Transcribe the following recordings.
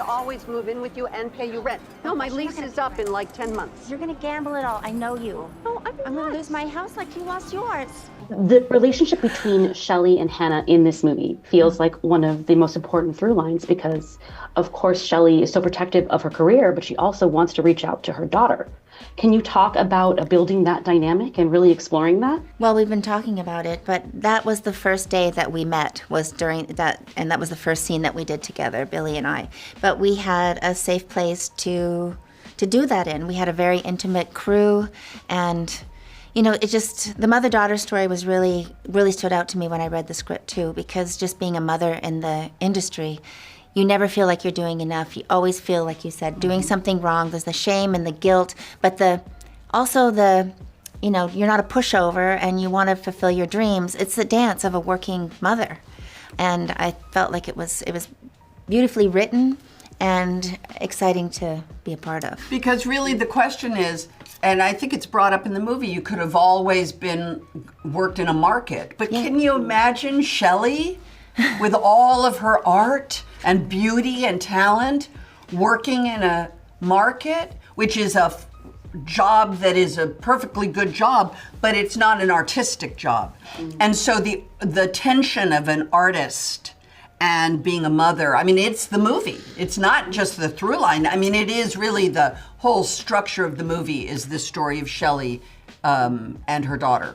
always move in with you and pay you rent. No, my lease is up in like 10 months. You're gonna gamble it all. I know you. No, I'm gonna lose my house like you lost yours. The relationship between Shelly and Hannah in this movie feels like one of the most important through lines because, of course, Shelly is so protective of her career, but she also wants to reach out to her daughter. Can you talk about building that dynamic and really exploring that? Well, we've been talking about it, but that was the first day that we met, was during that, and that was the first scene that we did together, Billy and I. But we had a safe place to do that in. We had a very intimate crew, and you know, it just, the mother-daughter story was really stood out to me when I read the script too, because just being a mother in the industry, you never feel like you're doing enough. You always feel, like you said, doing something wrong. There's the shame and the guilt, but also you know, you're not a pushover and you want to fulfill your dreams. It's the dance of a working mother. And I felt like it was beautifully written and exciting to be a part of. Because really the question is, and I think it's brought up in the movie, you could have always worked in a market. But can you imagine Shelly with all of her art and beauty and talent working in a market, which is a job that is a perfectly good job, but it's not an artistic job. And so the tension of an artist and being a mother, I mean, it's the movie. It's not just the through line. I mean, it is really the whole structure of the movie is the story of Shelly and her daughter.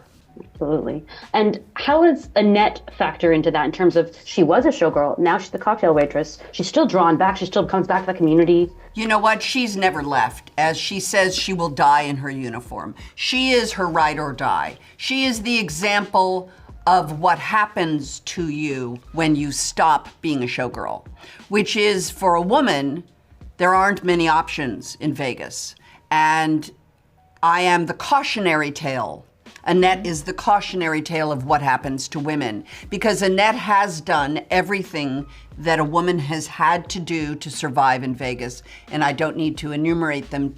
Absolutely. And how does Annette factor into that in terms of she was a showgirl, now she's the cocktail waitress, she's still drawn back, she still comes back to the community? You know what? She's never left. As she says, she will die in her uniform. She is her ride or die. She is the example of what happens to you when you stop being a showgirl, which is, for a woman, there aren't many options in Vegas. And I am the cautionary tale. Annette is the cautionary tale of what happens to women, because Annette has done everything that a woman has had to do to survive in Vegas, and I don't need to enumerate them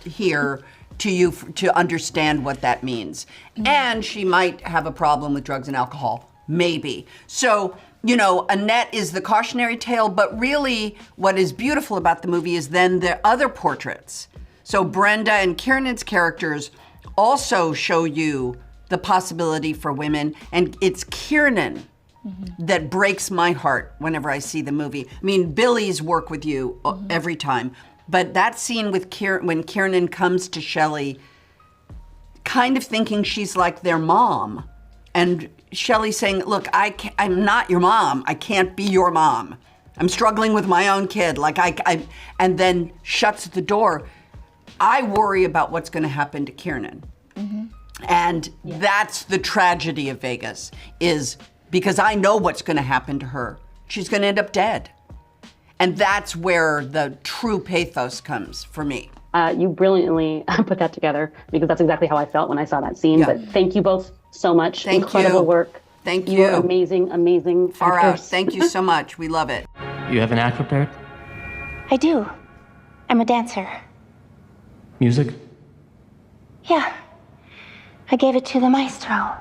here to you to understand what that means. And she might have a problem with drugs and alcohol, maybe. So, you know, Annette is the cautionary tale, but really what is beautiful about the movie is then the other portraits. So Brenda and Kiernan's characters also show you the possibility for women, and it's Kiernan that breaks my heart whenever I see the movie. I mean, Billy's work with you every time, but that scene with when Kiernan comes to Shelly, kind of thinking she's like their mom, and Shelly saying, look, I'm not your mom. I can't be your mom. I'm struggling with my own kid. And then shuts the door. I worry about what's going to happen to Kiernan. And that's the tragedy of Vegas, is because I know what's going to happen to her. She's going to end up dead. And that's where the true pathos comes for me. You brilliantly put that together, because that's exactly how I felt when I saw that scene. But thank you both so much. Incredible work. Thank you. You're amazing Far out. actors. Thank you so much. We love it. You have an act prepared? I do. I'm a dancer. Music? Yeah. I gave it to the maestro.